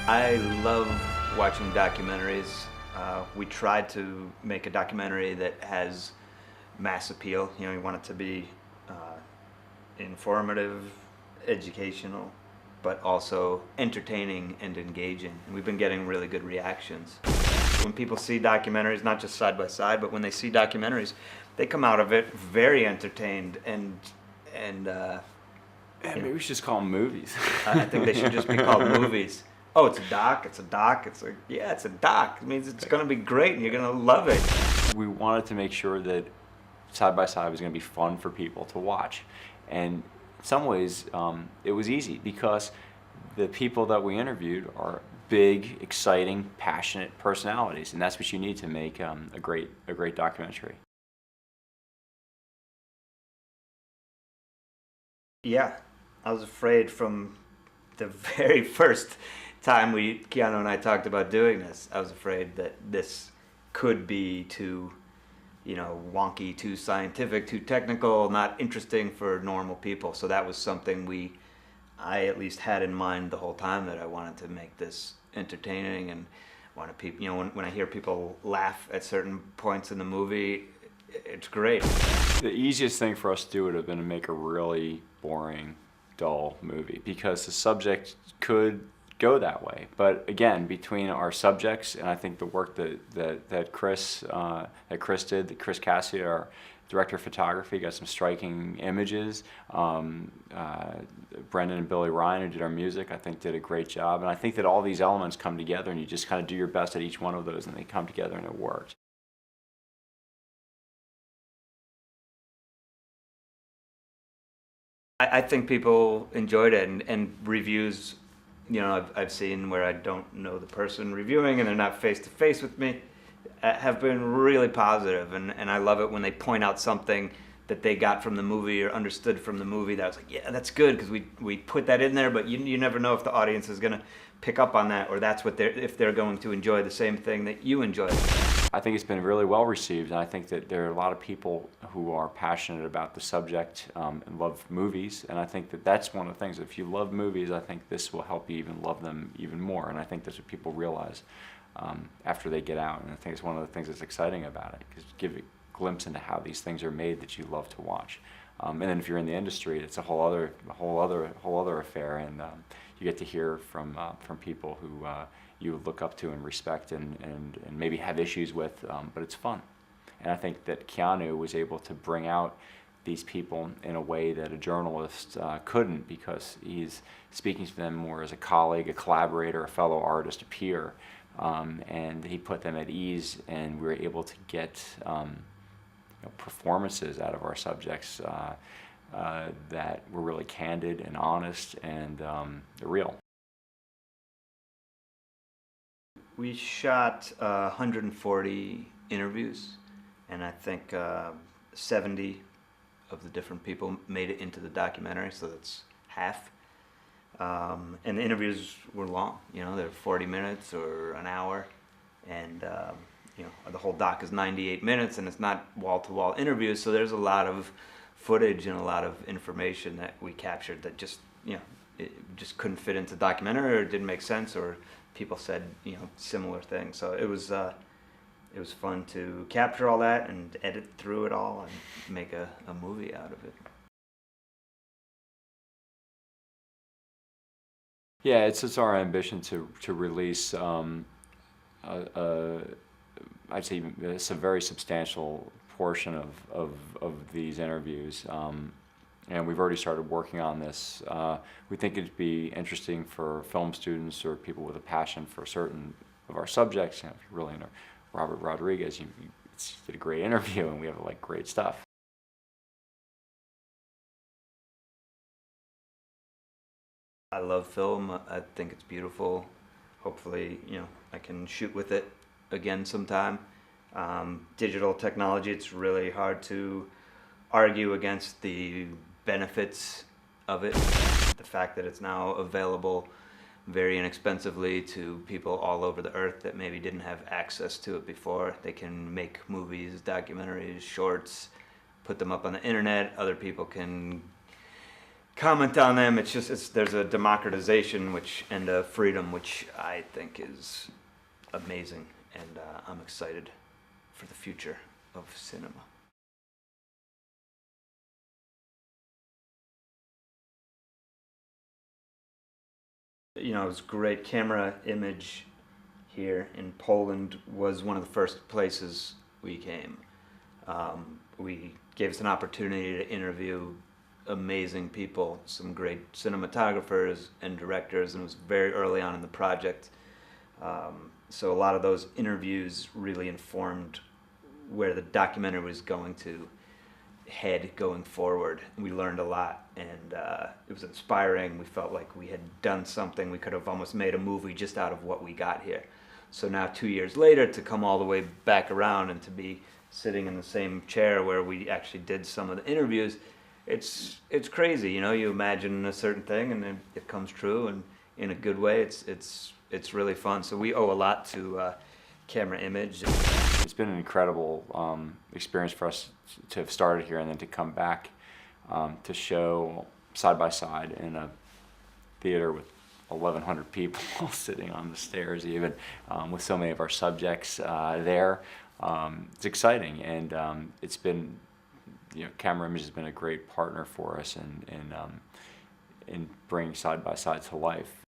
I love watching documentaries. We tried to make a documentary that has mass appeal. You know, you want it to be informative, educational, but also entertaining and engaging. And we've been getting really good reactions. When people see documentaries, not just side by side, but when they see documentaries, they come out of it very entertained and Maybe we should just call them movies. I think they should just be called movies. Oh, it's a doc, it's a doc, yeah, it's a doc. It means it's gonna be great and you're gonna love it. We wanted to make sure that Side by Side was gonna be fun for people to watch. And in some ways, it was easy because the people that we interviewed are big, exciting, passionate personalities, and that's what you need to make a great documentary. Yeah, I was afraid from the very first time Keanu and I talked about doing this. I was afraid that this could be too, wonky, too scientific, too technical, not interesting for normal people. So that was something I at least had in mind the whole time, that I wanted to make this entertaining and wanted people, when I hear people laugh at certain points in the movie, it's great. The easiest thing for us to do would have been to make a really boring, dull movie, because the subject could go that way. But again, between our subjects and I think the work that Chris did, that Chris Cassidy, our director of photography, got some striking images. Brendan and Billy Ryan, who did our music, I think did a great job. And I think that all these elements come together and you just kind of do your best at each one of those and they come together and it worked. I think people enjoyed it, and reviews, I've seen where I don't know the person reviewing and they're not face to face with me, have been really positive, and I love it when they point out something that they got from the movie or understood from the movie that I was like, yeah, that's good, because we put that in there, but you never know if the audience is gonna pick up on that, or that's what if they're going to enjoy the same thing that you enjoy. I think it's been really well received, and I think that there are a lot of people who are passionate about the subject and love movies, and I think that that's one of the things. If you love movies, I think this will help you even love them even more, and I think that's what people realize after they get out, and I think it's one of the things that's exciting about it, because give a glimpse into how these things are made that you love to watch. And then if you're in the industry, it's a whole other affair, and you get to hear from people who you look up to and respect and maybe have issues with, but it's fun. And I think that Keanu was able to bring out these people in a way that a journalist couldn't, because he's speaking to them more as a colleague, a collaborator, a fellow artist, a peer, and he put them at ease, and we were able to get performances out of our subjects that were really candid and honest and real. We shot 140 interviews, and I think 70 of the different people made it into the documentary, so that's half. And the interviews were long, they're 40 minutes or an hour, and the whole doc is 98 minutes, and it's not wall-to-wall interviews, so there's a lot of footage and a lot of information that we captured that just, it just couldn't fit into the documentary, or it didn't make sense, or people said, similar things. So it was fun to capture all that and edit through it all and make a movie out of it. Yeah, it's our ambition to release I'd say it's a very substantial portion of these interviews, and we've already started working on this. We think it'd be interesting for film students or people with a passion for certain of our subjects. If you're really into Robert Rodriguez, you did a great interview, and we have great stuff. I love film. I think it's beautiful. Hopefully, I can shoot with it again sometime. Digital technology, it's really hard to argue against the benefits of it. The fact that it's now available very inexpensively to people all over the earth that maybe didn't have access to it before. They can make movies, documentaries, shorts, put them up on the internet. Other people can comment on them. It's just there's a democratization and a freedom which I think is amazing, and I'm excited for the future of cinema. You know, it was great. Camerimage here in Poland was one of the first places we came. We gave us an opportunity to interview amazing people, some great cinematographers and directors, and it was very early on in the project. So a lot of those interviews really informed where the documentary was going to head going forward. We learned a lot, and it was inspiring. We felt like we had done something. We could have almost made a movie just out of what we got here. So now 2 years later, to come all the way back around and to be sitting in the same chair where we actually did some of the interviews, it's crazy. You know, you imagine a certain thing and then it comes true, and in a good way. It's really fun. So we owe a lot to Camerimage. It's been an incredible experience for us to have started here and then to come back to show side by side in a theater with 1,100 people sitting on the stairs, even with so many of our subjects there. It's exciting, and it's been, Camerimage has been a great partner for us in bringing side by side to life.